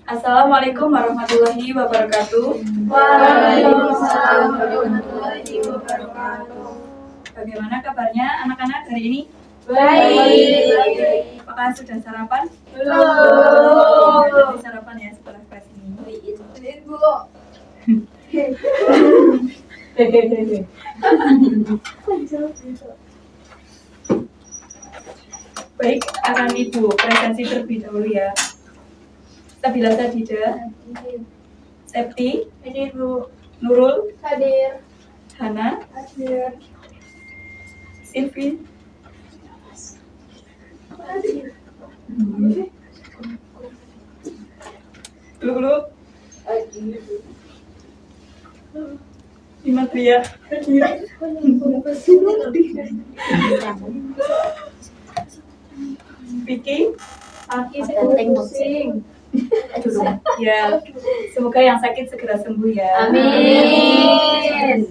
Assalamualaikum warahmatullahi wabarakatuh. Waalaikumsalam warahmatullahi wabarakatuh. Bagaimana kabarnya anak-anak hari ini? Baik. Apakah sudah sarapan? Belum. Jadi sarapan ya setelah kelas ini. Bu. Baik, akan Ibu presensi terlebih dahulu ya. Sabila Sadida, Septi, Hadir, Bu. Nurul, Hadir. Hana, Hadir. Silvi, Hadir. Lulu, Hadir. Imatria, Vicky. Aki sedang pusing. Ya, semoga yang sakit segera sembuh ya. Amin.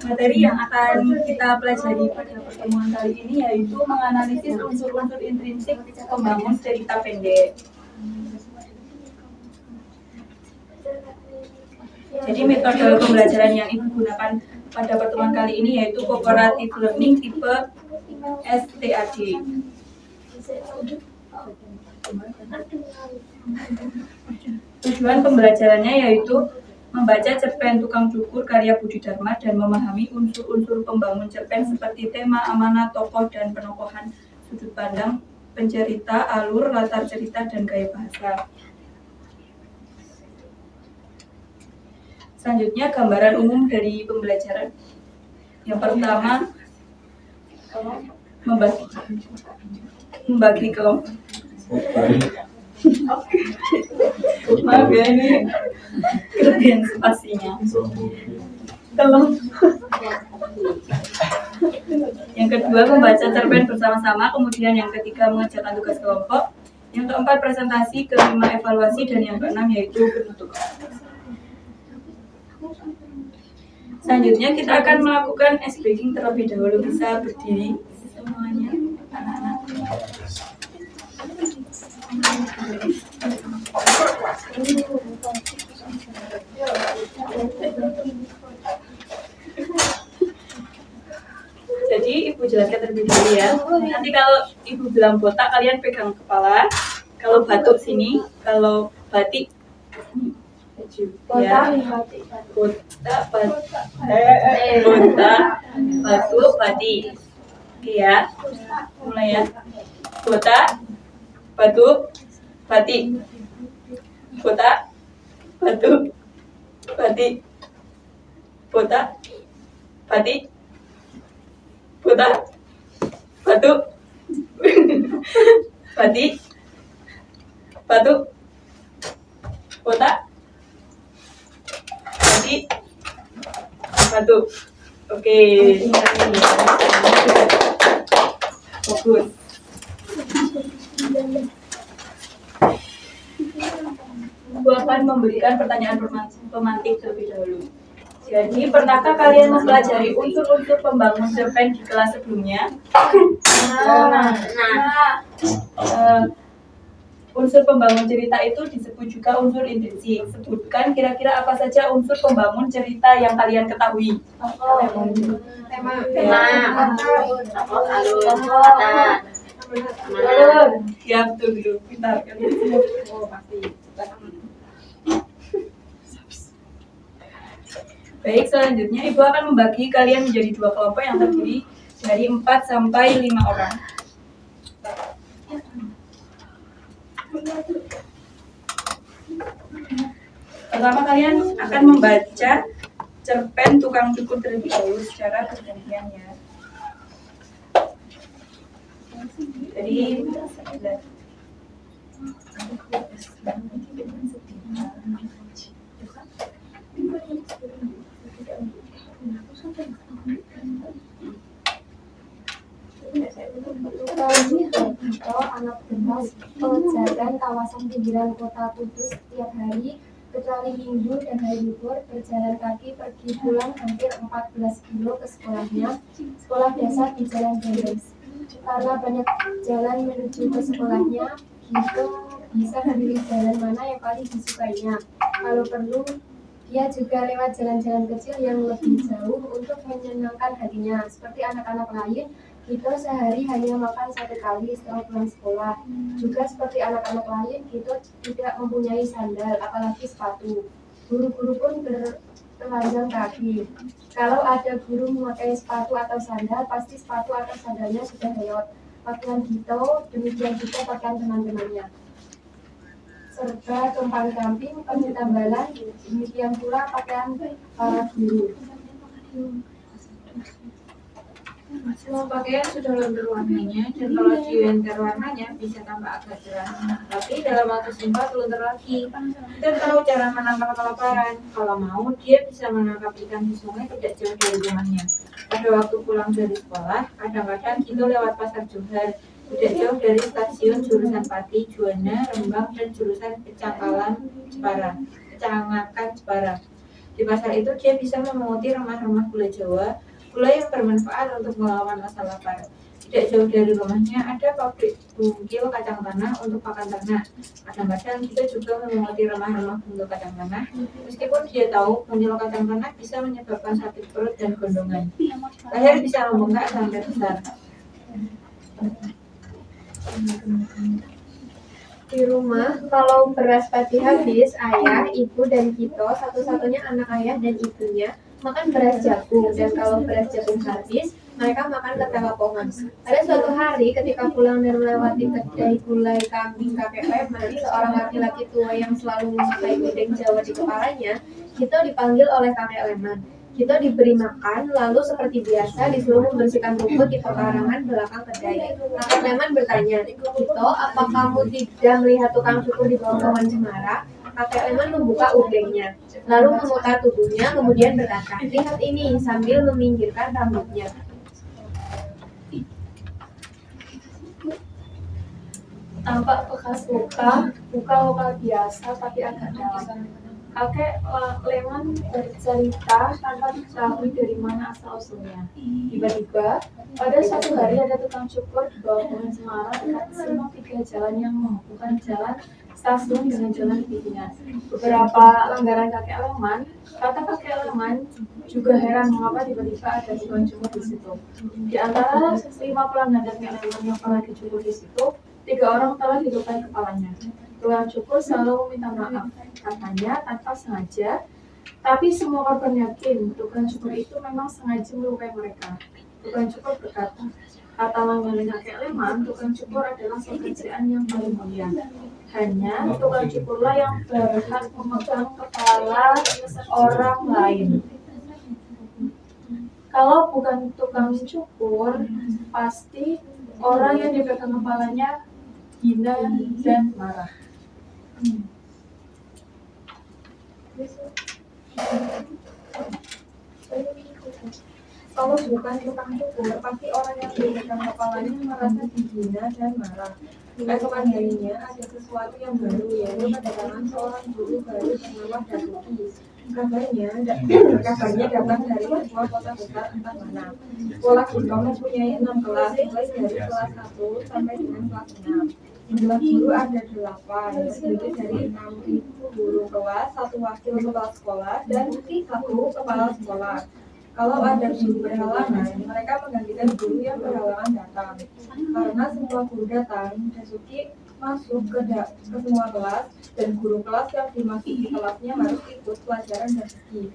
Materi yang akan kita pelajari pada pertemuan kali ini yaitu menganalisis unsur-unsur intrinsik pembangun cerita pendek. Jadi metode pembelajaran yang Ibu gunakan pada pertemuan kali ini yaitu cooperative learning tipe STAD. Tujuan pembelajarannya yaitu membaca cerpen Tukang Cukur karya Budi Dharma dan memahami unsur-unsur pembangun cerpen seperti tema, amanah, tokoh, dan penokohan, sudut pandang pencerita, alur, latar cerita, dan gaya bahasa. Selanjutnya gambaran umum dari pembelajaran. Yang pertama, membagi kelompok. Maaf ya, ini kelebihan spasinya. Yang kedua, membaca cerpen bersama-sama. Kemudian yang ketiga, mengerjakan tugas kelompok. Yang keempat, presentasi. Kelima, evaluasi. Dan yang keenam yaitu penutup. Selanjutnya kita akan melakukan ice breaking terlebih dahulu. Bisa berdiri semuanya, anak-anak. Jadi Ibu jelaskan terlebih dahulu ya. Nanti kalau Ibu bilang botak, kalian pegang kepala. Kalau batuk sini, kalau batik ya. Botak, batuk, batik. Oke ya. Mulai ya. Botak, batuk, batik. Botak, batuk, batik. Botak, batik. Botak, batuk, batik, batuk, botak, batik, batuk. Oke. Fokus. Ibu akan memberikan pertanyaan pemantik terlebih dahulu. Jadi, pernahkah kalian mempelajari unsur-unsur pembangun cerpen di kelas sebelumnya? Unsur pembangun cerita itu disebut juga unsur intrinsik. Sebutkan kira-kira apa saja unsur pembangun cerita yang kalian ketahui. Alur. Ya, betul. Pintar. Baik, selanjutnya Ibu akan membagi kalian menjadi dua kelompok yang terdiri dari 4 sampai 5 orang. Pertama, kalian akan membaca cerpen Tukang Cukur terlebih dahulu secara bergantian ya. Jadi anak beras pelajaran kawasan pinggiran kota Kudus setiap hari kecuali Minggu dan hari libur berjalan kaki pergi pulang hampir 14 kilo ke sekolahnya. Sekolah biasa di Jalan Gendeng. Karena banyak jalan menuju ke sekolahnya, Gito bisa memilih jalan mana yang paling disukainya. Kalau perlu, dia juga lewat jalan-jalan kecil yang lebih jauh untuk menyenangkan hatinya. Seperti anak-anak lain, Gito sehari hanya makan 1 kali setelah pulang sekolah. Juga seperti anak-anak lain, Gito tidak mempunyai sandal, apalagi sepatu. Guru-guru pun bertelanjang kaki. Kalau ada guru memakai sepatu atau sandal, pasti sepatu atau sandalnya sudah reot. Pakaian Gito, demikian juga pakaian teman-temannya. Serta tumpang camping, penyetambalan, demikian pula pakaian para guru. Semua pakaian sudah lentur warnanya dan kalau diwentar warnanya bisa tambah agak cerah. Tapi dalam waktu singkat luntur lagi. Kita tahu cara menangkap kelaparan. Kalau mau, dia bisa menangkap ikan di sungai tidak jauh dari rumahnya. Pada waktu pulang dari sekolah, kadang-kadang kita lewat pasar Johar, tidak jauh dari stasiun jurusan Pati, Juwana, Rembang, dan jurusan Kecangkalan, Kecangakan, Jepara. Di pasar itu dia bisa memunguti remah-remah gula Jawa, gula yang bermanfaat untuk melawan rasa lapar. Tidak jauh dari rumahnya ada pabrik bungkil kacang tanah untuk pakan ternak. Kadang-kadang kita juga memunguti remah-remah bungkil kacang tanah, meskipun dia tahu bungkil kacang tanah bisa menyebabkan sakit perut dan gondongan. Leher bisa membengkak sampai besar. Di rumah, kalau beras padi habis, ayah, ibu, dan Gito, satu-satunya anak ayah dan ibunya, makan beras jagung. Dan kalau beras jagung habis, mereka makan ketela pohon. Pada suatu hari, ketika pulang dan melewati kedai gulai kambing kakek Leman, seorang laki-laki tua yang selalu memakai gudeg Jawa di kepalanya, Gito dipanggil oleh kakek Leman. Gito diberi makan, lalu seperti biasa disuruh membersihkan rumput di pekarangan belakang kedai. Kakek Leman bertanya, Gito, apa kamu tidak melihat tukang cukur di bawah pohon cemara? Kakek Leman membuka udengnya, lalu memutar tubuhnya, kemudian berkata, lihat ini, sambil meminggirkan rambutnya. Tampak bekas luka biasa tapi agak dalam. Kakek Leman bercerita tanpa diketahui dari mana asal-usulnya. Tiba-tiba, pada suatu hari ada tukang cukur di bawah pohon cemara dekat Simpang 3 jalan yang menghubungkan jalan stasiun dengan jalan pimpinan. Beberapa langgaran kakek Leman, kata kakek Leman juga heran mengapa tiba-tiba ada tukang cukur di situ. Di antara 5 pelanggan kakek Leman yang pernah dicukur di situ, 3 orang telah dilukai kepalanya. Tukang cukur selalu meminta maaf, katanya tanpa sengaja, tapi semua korban yakin tukang cukur itu memang sengaja melukai mereka. Tukang cukur berkata, kata langganan kakek Leman, tukang cukur adalah pekerjaan yang paling mulia. Hanya tukang cukurlah yang berhak memegang kepala orang lain. Kalau bukan tukang cukur, pasti orang yang dipegang kepalanya hina dan marah. Kalau bukan tukang cukur, pasti orang yang dipegang kepalanya merasa dihina dan marah. Keesokan harinya ada sesuatu yang baru, yaitu kedatangan seorang guru baru bernama Dasuki. Kabarnya datang dari sebuah kota besar entah mana. Sekolah Gito mempunyai 6 kelas, mulai dari kelas 1 sampai dengan kelas 6. Jumlah guru ada 8, terdiri dari 6.000 guru kelas, 1 wakil kepala sekolah, dan 1 kepala sekolah. Kalau ada guru berhalangan, mereka menggantikan guru yang berhalangan datang. Karena semua guru datang, Dasuki masuk ke semua kelas, dan guru kelas yang dimasuki kelasnya harus ikut pelajaran Dasuki.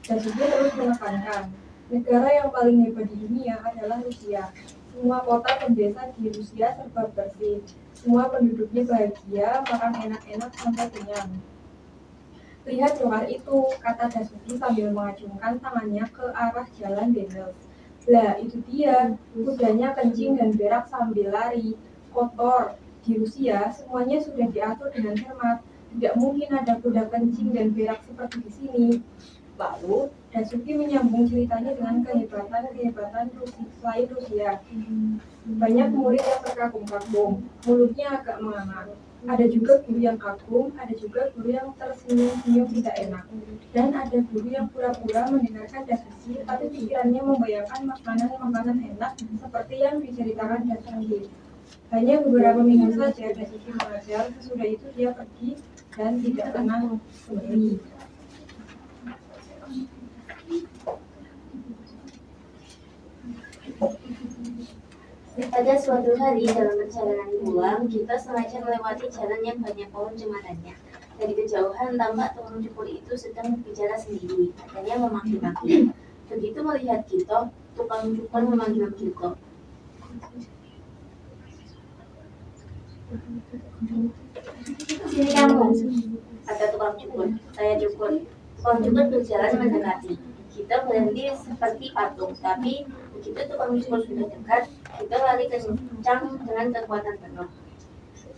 Dasuki terus menekankan, negara yang paling hebat di dunia adalah Rusia. Semua kota dan desa di Rusia serba bersih. Semua penduduknya bahagia, makan enak-enak sampai kenyang. Lihat Johar itu, kata Dasuki sambil mengacungkan tangannya ke arah jalan Dendels. Lah, itu dia, kudanya kencing dan berak sambil lari, kotor. Di Rusia, semuanya sudah diatur dengan cermat. Tidak mungkin ada kuda kencing dan berak seperti di sini. Lalu, Dasuki menyambung ceritanya dengan kehebatan selain Rusia. Banyak murid yang terkagum-kagum, mulutnya agak menganga. Ada juga guru yang kagum, ada juga guru yang tersenyum-senyum tidak enak. Dan ada guru yang pura-pura mendengarkan Dasuki, tapi pikirannya membayangkan makanan-makanan enak seperti yang diceritakan Dasuki. Hanya beberapa minggu saja dan Kiki mengajar, sesudah itu dia pergi dan tidak pernah kembali. Pada suatu hari dalam perjalanan pulang, kita sengaja melewati jalan yang banyak pohon cemaranya. Dari kejauhan tampak tukang cukur itu sedang berbicara sendiri, katanya memaki-maki. Begitu melihat kita, tukang cukur memanggil kita. Sini kamu, kata tukang cukur. Saya cukur. Tukang cukur berjalan mendekati. Kita berhenti seperti patung, tapi begitu tukang cukur sudah dekat, kita lari kencang dengan kekuatan penuh.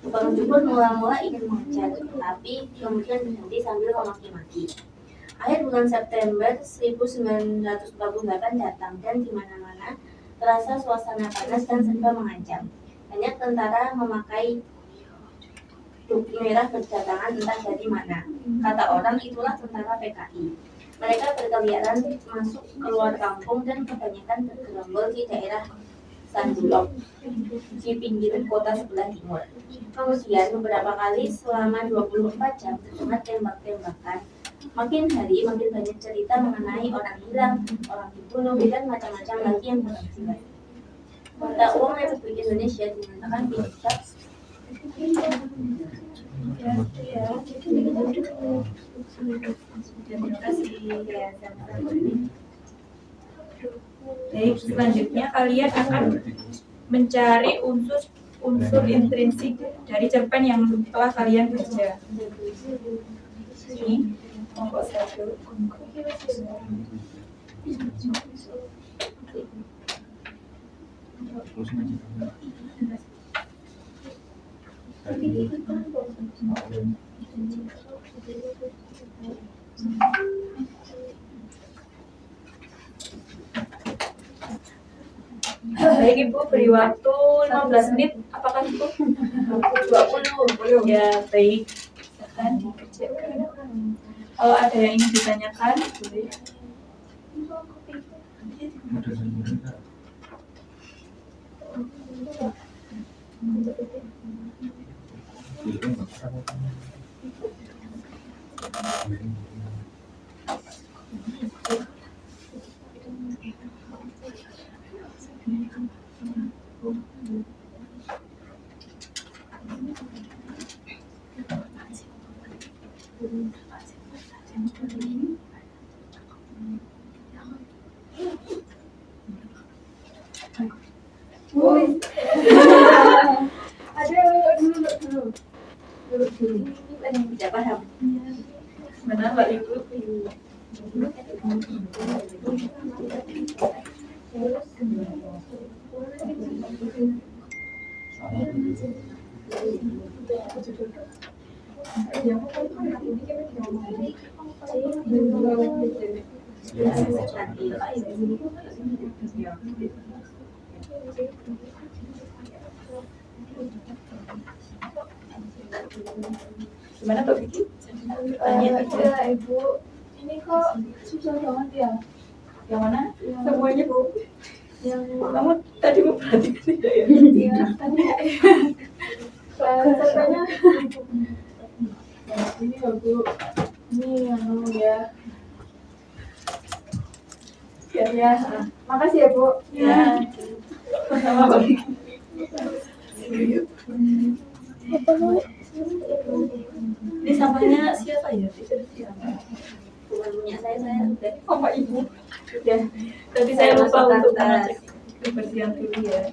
Tukang cukur mula-mula ingin mengejar, tapi kemudian berhenti sambil memaki-maki. Akhir bulan September 1948 datang dan di mana-mana terasa suasana panas dan serba mengancam. Banyak tentara memakai topi merah berdatangan entah dari mana. Kata orang itulah tentara PKI. Mereka berkeliaran masuk keluar kampung dan kebanyakan bergerombol di daerah Sandulok di pinggir kota sebelah timur. Kemudian beberapa kali selama 24 jam terdengar tembak-tembakan. Makin hari makin banyak cerita mengenai orang hilang, orang dibunuh, dan macam-macam lagi yang bersifat. Mata uang Republik Indonesia dinyatakan bisa. Terima kasih. Baik, selanjutnya kalian akan mencari unsur intrinsik dari cerpen yang telah kalian baca. Ini kelompok 1. Baik Ibu, beri waktu 15 menit. Apakah cukup? 20. Ya, baik. Silakan dikerjakan. Kalau ada yang ingin ditanyakan, boleh. Tidak paham. Mana Mbak Ibu? Gimana Mbak Vicky? Tanya aja. Ibu, ini kok susah banget ya? Yang mana? Semuanya Bu. Yang Kamu tadi memperhatikan tidak ya? ya tadi katanya Ini ya Bu, ini yang ya. Ya. makasih ya Bu. Ya. Sama Mbak Vicky. Ini sampahnya siapa ya? Bukan punya saya udah. Oh Pak Ibu. Sudah. Tadi saya lupa untuk mengecek kebersihan dulu ya.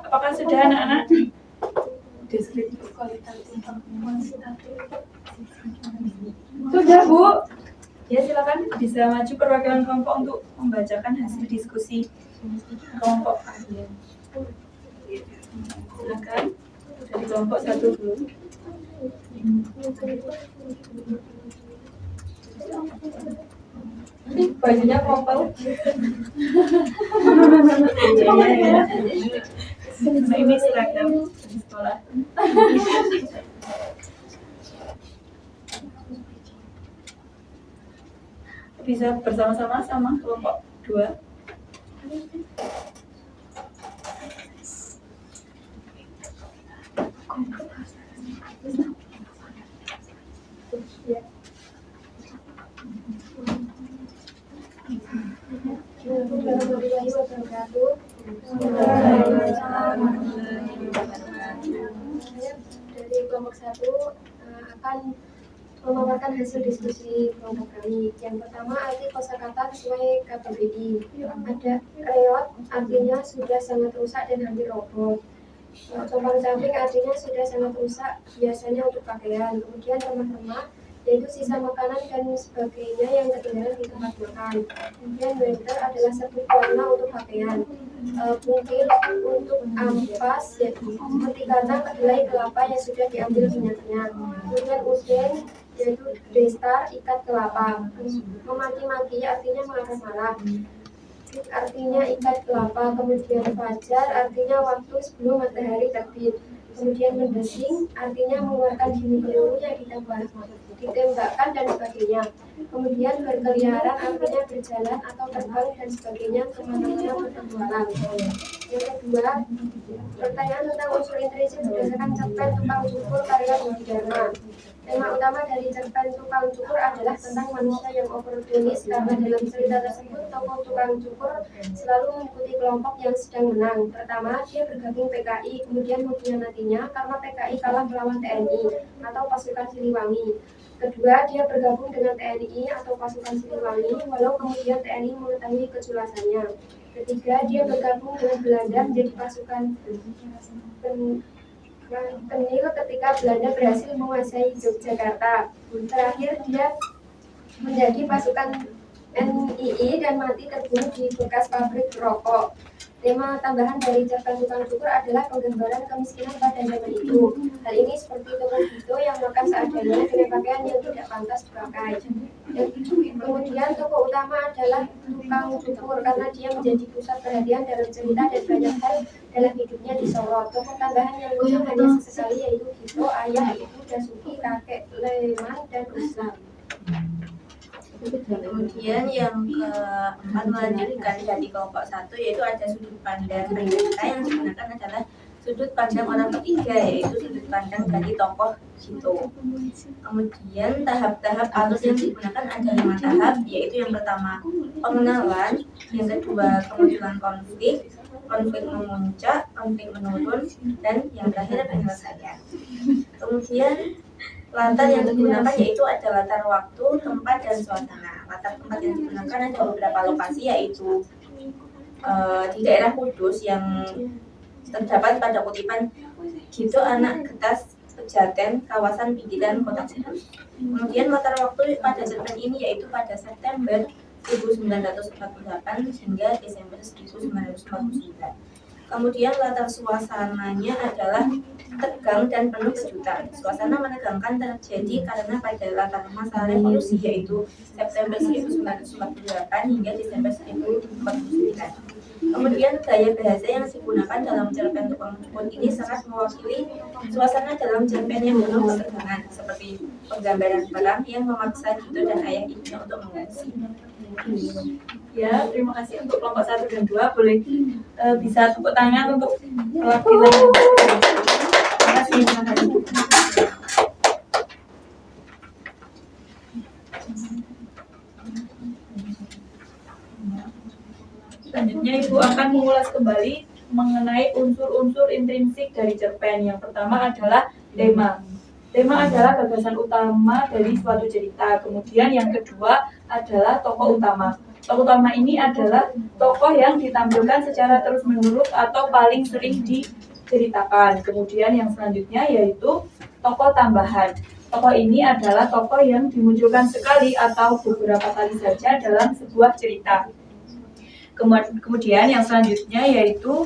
Apakah sudah anak-anak? Sudah Bu. Ya silakan bisa maju perwakilan kelompok untuk membacakan hasil diskusi kelompok kalian. Silakan dari kelompok 1 dulu. Bajunya kopel. Nah, ini seragam di sekolah. Bisa bersama-sama sama kelompok 2. Warahmatullahi wabarakatuh. Dari kelompok 1 akan memaparkan hasil diskusi kelompok kami. Yang pertama, arti kosakata sesuai KBBI. Ada reot, artinya sudah sangat rusak dan hampir roboh. Compang-camping artinya sudah sangat rusak, biasanya untuk pakaian. Kemudian remah-remah, yaitu sisa makanan dan sebagainya yang ketinggalan di tempat makan. Kemudian blender adalah serbuk warna untuk pakaian. Mungkin untuk ampas, seperti kata kedelai kelapa yang sudah diambil minyaknya. Kemudian usen, yaitu destar, ikat kelapa. Memaki-maki artinya marah-marah, artinya ikat kelapa. Kemudian fajar artinya waktu sebelum matahari terbit. Kemudian mendesing artinya mengeluarkan dini peluru yang ditembakkan dan sebagainya. Kemudian berkeliaran artinya berjalan atau terbang dan sebagainya kemana-mana berpetualang. Yang kedua, pertanyaan tentang unsur intrinsik berdasarkan cerpen tukang cukur karya Budi Dharma. Tema utama dari cerpen tukang cukur adalah tentang manusia yang oportunis, karena dalam cerita tersebut tokoh tukang cukur selalu mengikuti kelompok yang sedang menang. Pertama, dia bergabung PKI, kemudian mengkhianatinya karena PKI kalah melawan TNI atau pasukan Siliwangi. Kedua, dia bergabung dengan TNI atau pasukan Siliwangi, walau kemudian TNI mengetahui kejelasannya. Ketiga, dia bergabung dengan Belanda menjadi pasukan Penil ketika Belanda berhasil menguasai Yogyakarta. Terakhir, dia menjadi pasukan NII dan mati terbunuh di bekas pabrik rokok. Tema tambahan dari cerpen tukang cukur adalah penggambaran kemiskinan pada zaman itu. Hal ini seperti tokoh Gito yang makan seadanya dengan pakaian yang tidak pantas dipakai. Kemudian tokoh utama adalah tukang cukur karena dia menjadi pusat perhatian dalam cerita dan banyak hal dalam hidupnya disorot. Tokoh tambahan yang muncul hanya sesekali yaitu Gito, ayah, ibu, Dasuki, kakek, Leman, dan Ruslan. Kemudian yang keempat melanjutkan dari kelompok 1, yaitu ada sudut pandang kita yang digunakan adalah sudut pandang orang ketiga, yaitu sudut pandang dari tokoh Gito. Kemudian tahap-tahap alur yang digunakan ada 5 tahap, yaitu yang pertama pengenalan, yang kedua kemunculan konflik memuncak, konflik menurun, dan yang terakhir penyelesaian. Kemudian latar yang digunakan yaitu ada latar waktu, tempat, dan suasana. Latar tempat yang digunakan ada beberapa lokasi, yaitu di daerah Kudus yang terdapat pada kutipan Gito anak Getas Pejaten, kawasan pinggiran kota Kudus. Kemudian latar waktu pada cerpen ini yaitu pada September 1948 hingga Desember 1949. Kemudian latar suasananya adalah tegang dan penuh kejutan. Suasana menegangkan terjadi karena pada latar masa revolusi yaitu September 1948 hingga Desember 1949. Kemudian gaya bahasa yang digunakan dalam cerpen tukang cukur ini sangat mewakili suasana dalam cerpen yang penuh ketegangan, seperti penggambaran perang yang memaksa Gito dan ayah ibunya untuk mengungsi. Ya, terima kasih untuk kelompok 1 dan 2. Boleh bisa tepuk tangan untuk perwakilan. Terima kasih. kembali mengenai unsur-unsur intrinsik dari cerpen. Yang pertama adalah tema. Tema adalah gagasan utama dari suatu cerita. Kemudian yang kedua adalah tokoh utama. Tokoh utama ini adalah tokoh yang ditampilkan secara terus-menerus atau paling sering diceritakan. Kemudian yang selanjutnya yaitu tokoh tambahan. Tokoh ini adalah tokoh yang dimunculkan sekali atau beberapa kali saja dalam sebuah cerita. Kemudian yang selanjutnya yaitu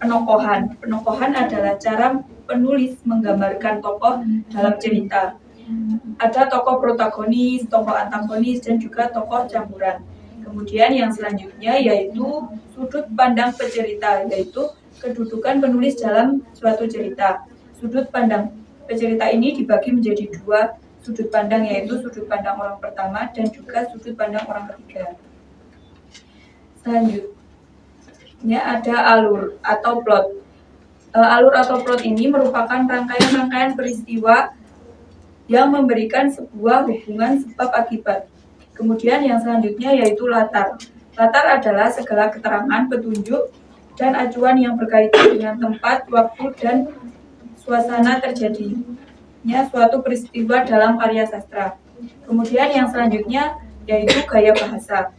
penokohan. Penokohan adalah cara penulis menggambarkan tokoh dalam cerita. Ada tokoh protagonis, tokoh antagonis, dan juga tokoh campuran. Kemudian yang selanjutnya yaitu sudut pandang pecerita, yaitu kedudukan penulis dalam suatu cerita. Sudut pandang pecerita ini dibagi menjadi dua sudut pandang, yaitu sudut pandang orang pertama dan juga sudut pandang orang ketiga. Selanjutnya ada alur atau plot. Alur atau plot ini merupakan rangkaian-rangkaian peristiwa yang memberikan sebuah hubungan sebab akibat. Kemudian yang selanjutnya yaitu latar. Latar adalah segala keterangan, petunjuk, dan acuan yang berkaitan dengan tempat, waktu, dan suasana terjadinya suatu peristiwa dalam karya sastra. Kemudian yang selanjutnya yaitu gaya bahasa.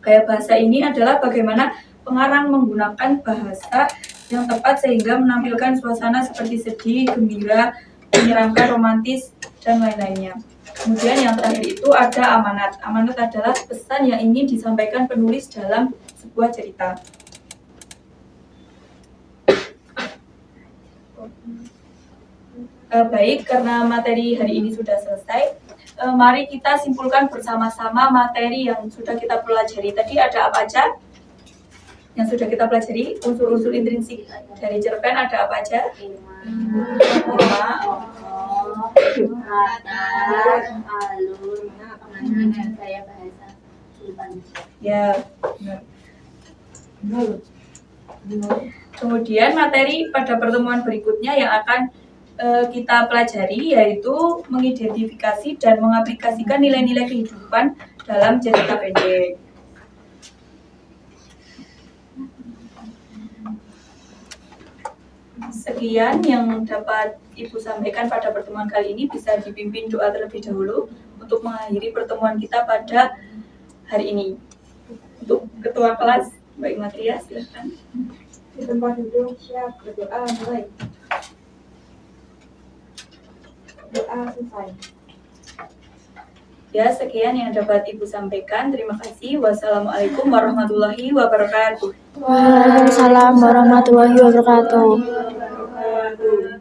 Gaya bahasa ini adalah bagaimana pengarang menggunakan bahasa yang tepat sehingga menampilkan suasana seperti sedih, gembira, menyeramkan, romantis, dan lain-lainnya. Kemudian yang terakhir itu ada amanat. Amanat adalah pesan yang ingin disampaikan penulis dalam sebuah cerita. Baik, karena materi hari ini sudah selesai, mari kita simpulkan bersama-sama materi yang sudah kita pelajari. Tadi ada apa aja yang sudah kita pelajari? Unsur-unsur intrinsik dari cerpen ada apa aja? Latar, alur, pengantar, gaya bahasa, Ya, benar. Kemudian materi pada pertemuan berikutnya yang akan kita pelajari yaitu mengidentifikasi dan mengaplikasikan nilai-nilai kehidupan dalam cerita pendek. Sekian yang dapat Ibu sampaikan pada pertemuan kali ini. Bisa dipimpin doa terlebih dahulu untuk mengakhiri pertemuan kita pada hari ini. Untuk ketua kelas, Mbak Imatria, silakan. Di tempat duduk, siap berdoa, mulai. Doa selesai. Ya, sekian yang dapat Ibu sampaikan. Terima kasih. Wassalamualaikum warahmatullahi wabarakatuh. Waalaikumsalam warahmatullahi wabarakatuh. Wabarakatuh.